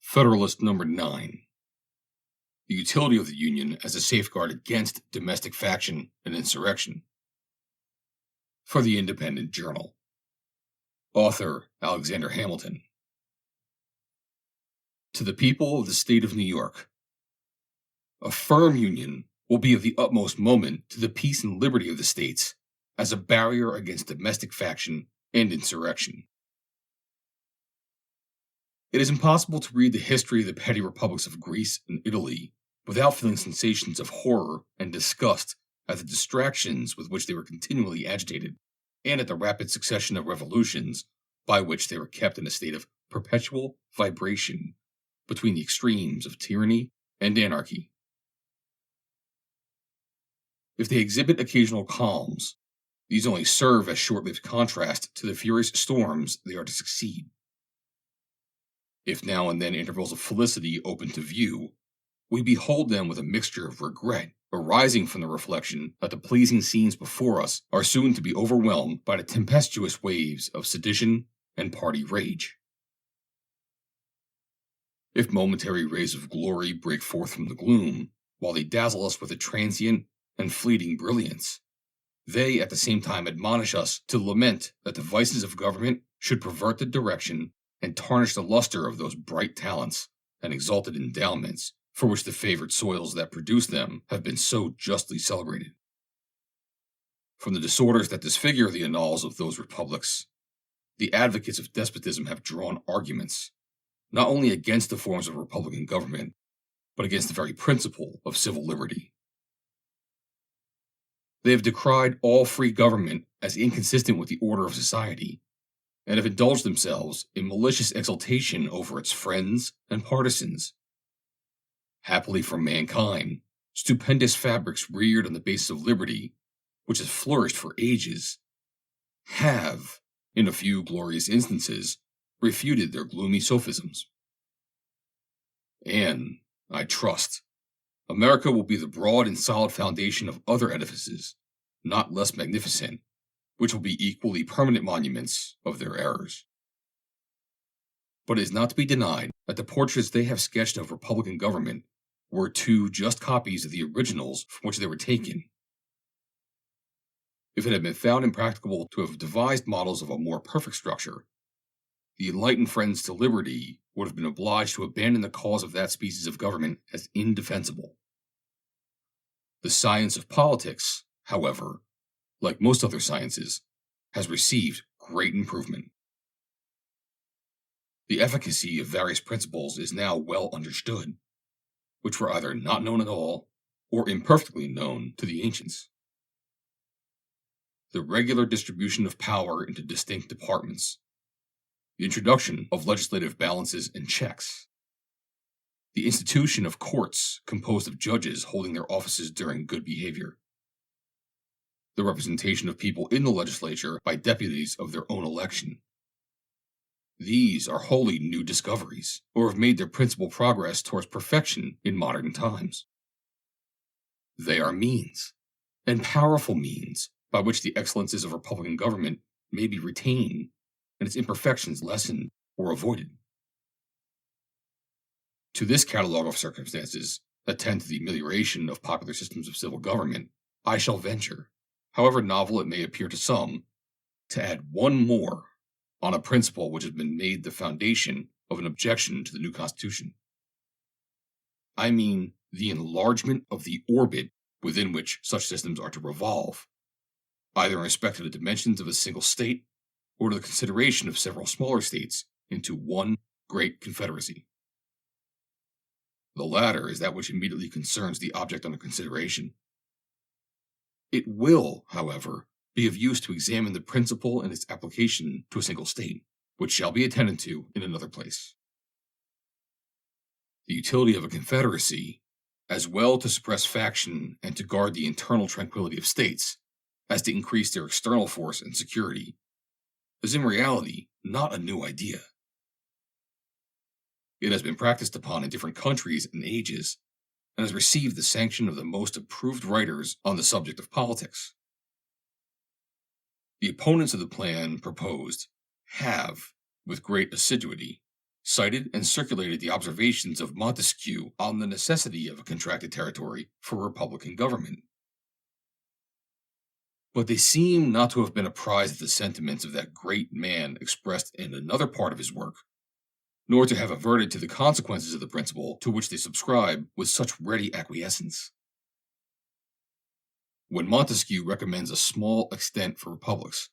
Federalist number 9. The utility of the Union as a safeguard against domestic faction and insurrection. For the Independent Journal. Author Alexander Hamilton. To the people of the state of New York. A firm union will be of the utmost moment to the peace and liberty of the states as a barrier against domestic faction and insurrection. It is impossible to read the history of the petty republics of Greece and Italy without feeling sensations of horror and disgust at the distractions with which they were continually agitated, and at the rapid succession of revolutions by which they were kept in a state of perpetual vibration between the extremes of tyranny and anarchy. If they exhibit occasional calms, these only serve as short-lived contrast to the furious storms they are to succeed. If now and then intervals of felicity open to view, we behold them with a mixture of regret, arising from the reflection that the pleasing scenes before us are soon to be overwhelmed by the tempestuous waves of sedition and party rage. If momentary rays of glory break forth from the gloom, while they dazzle us with a transient and fleeting brilliance, they at the same time admonish us to lament that the vices of government should pervert the direction and tarnish the luster of those bright talents and exalted endowments for which the favored soils that produce them have been so justly celebrated. From the disorders that disfigure the annals of those republics, the advocates of despotism have drawn arguments, not only against the forms of republican government, but against the very principle of civil liberty. They have decried all free government as inconsistent with the order of society, and have indulged themselves in malicious exultation over its friends and partisans. Happily for mankind, stupendous fabrics reared on the basis of liberty, which has flourished for ages, have, in a few glorious instances, refuted their gloomy sophisms. And, I trust, America will be the broad and solid foundation of other edifices, not less magnificent, which will be equally permanent monuments of their errors. But it is not to be denied that the portraits they have sketched of republican government were two just copies of the originals from which they were taken. If it had been found impracticable to have devised models of a more perfect structure, the enlightened friends to liberty would have been obliged to abandon the cause of that species of government as indefensible. The science of politics, however, like most other sciences, has received great improvement. The efficacy of various principles is now well understood, which were either not known at all or imperfectly known to the ancients. The regular distribution of power into distinct departments, the introduction of legislative balances and checks, the institution of courts composed of judges holding their offices during good behavior, the representation of people in the legislature by deputies of their own election. These are wholly new discoveries, or have made their principal progress towards perfection in modern times. They are means, and powerful means, by which the excellences of republican government may be retained and its imperfections lessened or avoided. To this catalogue of circumstances that tend to the amelioration of popular systems of civil government, I shall venture, however novel it may appear to some, to add one more on a principle which has been made the foundation of an objection to the new Constitution. I mean the enlargement of the orbit within which such systems are to revolve, either in respect to the dimensions of a single state or to the consideration of several smaller states into one great confederacy. The latter is that which immediately concerns the object under consideration. It will, however, be of use to examine the principle and its application to a single state, which shall be attended to in another place. The utility of a confederacy, as well to suppress faction and to guard the internal tranquility of states, as to increase their external force and security, is in reality not a new idea. It has been practiced upon in different countries and ages, and has received the sanction of the most approved writers on the subject of politics. The opponents of the plan proposed have, with great assiduity, cited and circulated the observations of Montesquieu on the necessity of a contracted territory for a republican government. But they seem not to have been apprised of the sentiments of that great man expressed in another part of his work, nor to have averted to the consequences of the principle to which they subscribe with such ready acquiescence. When Montesquieu recommends a small extent for republics,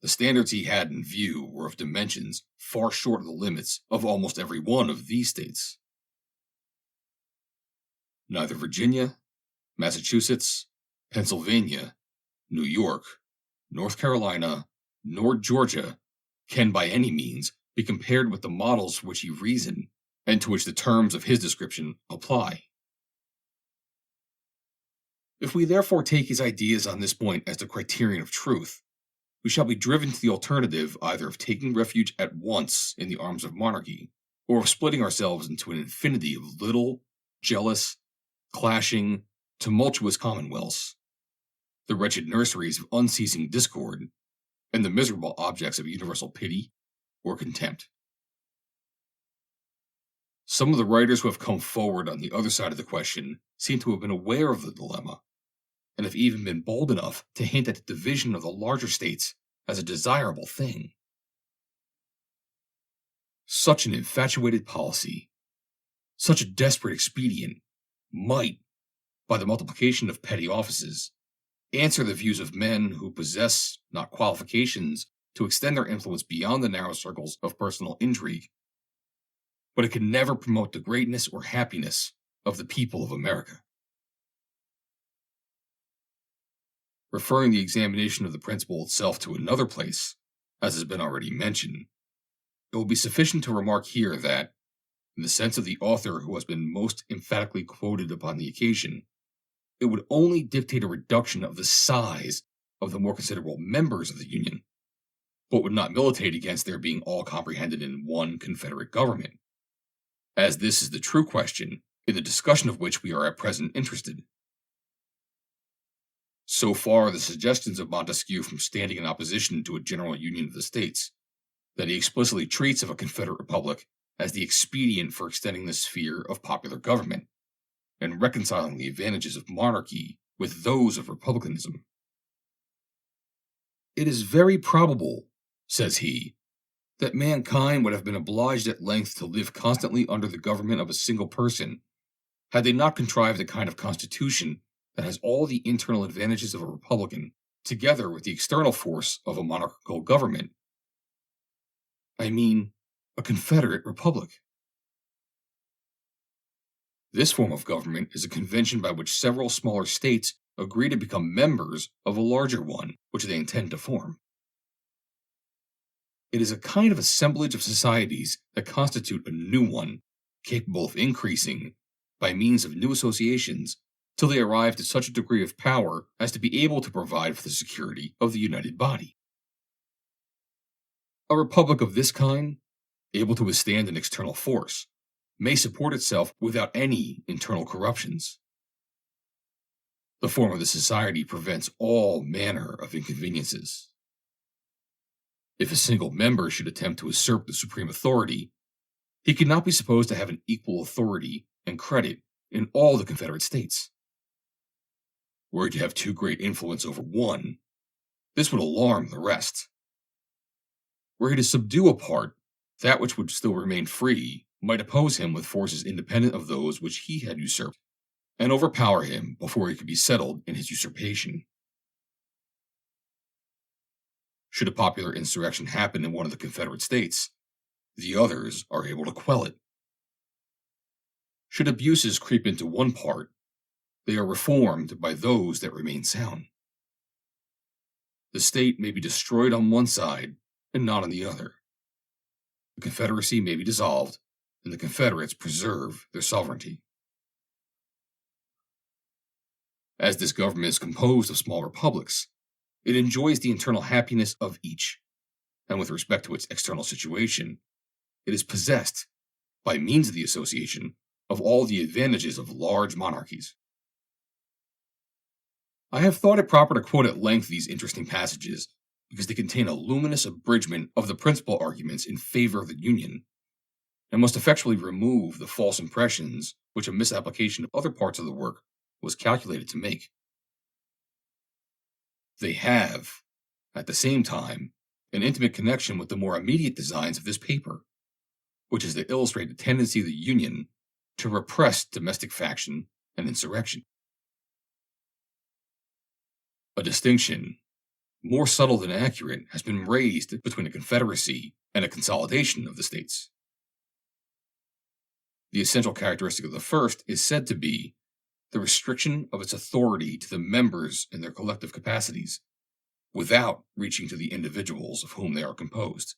the standards he had in view were of dimensions far short of the limits of almost every one of these states. Neither Virginia, Massachusetts, Pennsylvania, New York, North Carolina, nor Georgia can by any means be compared with the models for which he reasoned and to which the terms of his description apply. If we therefore take his ideas on this point as the criterion of truth, we shall be driven to the alternative either of taking refuge at once in the arms of monarchy, or of splitting ourselves into an infinity of little, jealous, clashing, tumultuous commonwealths, the wretched nurseries of unceasing discord, and the miserable objects of universal pity or contempt. Some of the writers who have come forward on the other side of the question seem to have been aware of the dilemma, and have even been bold enough to hint at the division of the larger states as a desirable thing. Such an infatuated policy, such a desperate expedient, might, by the multiplication of petty offices, answer the views of men who possess not qualifications to extend their influence beyond the narrow circles of personal intrigue, but it can never promote the greatness or happiness of the people of America. Referring the examination of the principle itself to another place, as has been already mentioned, it will be sufficient to remark here that, in the sense of the author who has been most emphatically quoted upon the occasion, it would only dictate a reduction of the size of the more considerable members of the Union, but would not militate against their being all comprehended in one Confederate government, as this is the true question in the discussion of which we are at present interested. So far, the suggestions of Montesquieu from standing in opposition to a general union of the states, that he explicitly treats of a Confederate republic as the expedient for extending the sphere of popular government, and reconciling the advantages of monarchy with those of republicanism. It is very probable, says he, that mankind would have been obliged at length to live constantly under the government of a single person, had they not contrived a kind of constitution that has all the internal advantages of a republican, together with the external force of a monarchical government. I mean, a Confederate republic. This form of government is a convention by which several smaller states agree to become members of a larger one which they intend to form. It is a kind of assemblage of societies that constitute a new one, capable of increasing, by means of new associations, till they arrive to such a degree of power as to be able to provide for the security of the united body. A republic of this kind, able to withstand an external force, may support itself without any internal corruptions. The form of the society prevents all manner of inconveniences. If a single member should attempt to usurp the supreme authority, he cannot be supposed to have an equal authority and credit in all the Confederate states. Were he to have too great influence over one, this would alarm the rest. Were he to subdue a part, that which would still remain free might oppose him with forces independent of those which he had usurped, and overpower him before he could be settled in his usurpation. Should a popular insurrection happen in one of the Confederate states, the others are able to quell it. Should abuses creep into one part, they are reformed by those that remain sound. The state may be destroyed on one side and not on the other. The Confederacy may be dissolved, and the Confederates preserve their sovereignty. As this government is composed of small republics, it enjoys the internal happiness of each, and with respect to its external situation, it is possessed, by means of the association, of all the advantages of large monarchies. I have thought it proper to quote at length these interesting passages, because they contain a luminous abridgment of the principal arguments in favor of the Union, and must effectually remove the false impressions which a misapplication of other parts of the work was calculated to make. They have, at the same time, an intimate connection with the more immediate designs of this paper, which is to illustrate the tendency of the Union to repress domestic faction and insurrection. A distinction, more subtle than accurate, has been raised between a confederacy and a consolidation of the states. The essential characteristic of the first is said to be the restriction of its authority to the members in their collective capacities, without reaching to the individuals of whom they are composed.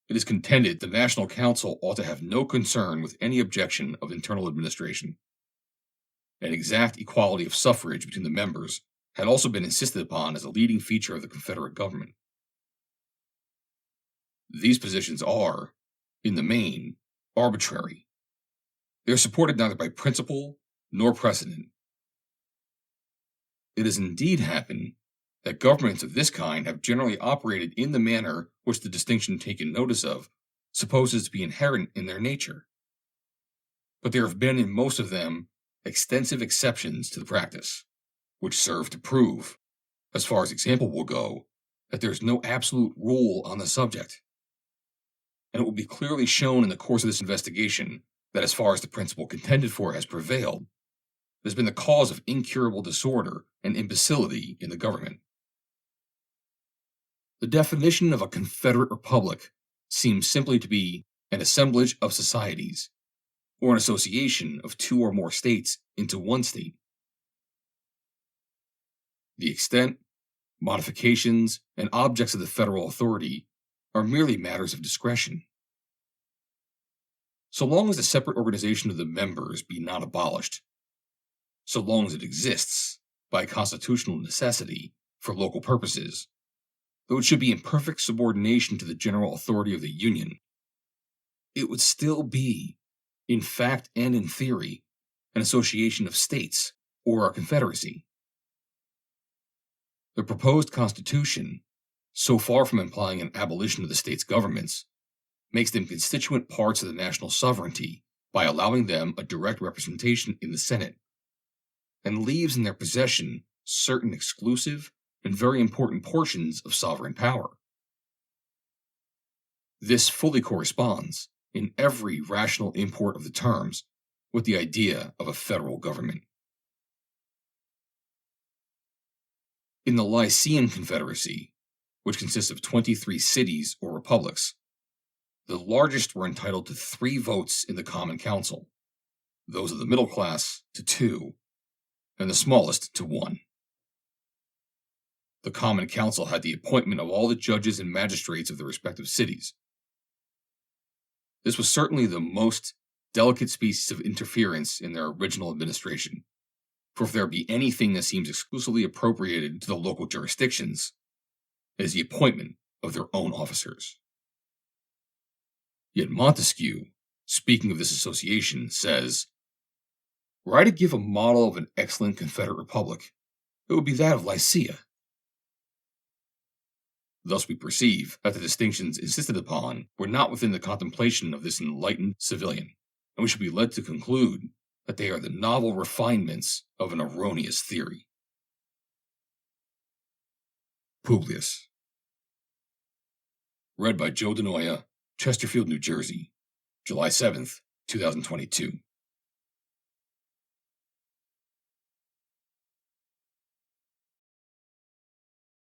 It is contended the National Council ought to have no concern with any objection of internal administration. An exact equality of suffrage between the members had also been insisted upon as a leading feature of the Confederate government. These positions are, in the main, arbitrary. They are supported neither by principle nor precedent. It has indeed happened that governments of this kind have generally operated in the manner which the distinction taken notice of supposes to be inherent in their nature. But there have been in most of them extensive exceptions to the practice, which serve to prove, as far as example will go, that there is no absolute rule on the subject. And it will be clearly shown in the course of this investigation that as far as the principle contended for has prevailed, it has been the cause of incurable disorder and imbecility in the government. The definition of a Confederate Republic seems simply to be an assemblage of societies, or an association of two or more states into one state. The extent, modifications, and objects of the federal authority are merely matters of discretion. So long as the separate organization of the members be not abolished, so long as it exists, by constitutional necessity, for local purposes, though it should be in perfect subordination to the general authority of the Union, it would still be, in fact and in theory, an association of states, or a confederacy. The proposed Constitution, so far from implying an abolition of the states' governments, makes them constituent parts of the national sovereignty by allowing them a direct representation in the Senate, and leaves in their possession certain exclusive and very important portions of sovereign power. This fully corresponds, in every rational import of the terms, with the idea of a federal government. In the Lycian Confederacy, which consists of 23 cities or republics, the largest were entitled to 3 votes in the Common Council, those of the middle class to 2, and the smallest to 1. The Common Council had the appointment of all the judges and magistrates of the respective cities. This was certainly the most delicate species of interference in their original administration, for if there be anything that seems exclusively appropriated to the local jurisdictions, it is the appointment of their own officers. Yet Montesquieu, speaking of this association, says, "Were I to give a model of an excellent Confederate Republic, it would be that of Lycia." Thus we perceive that the distinctions insisted upon were not within the contemplation of this enlightened civilian, and we should be led to conclude that they are the novel refinements of an erroneous theory. Publius. Read by Joe DeNoia, Chesterfield, New Jersey, July 7th, 2022.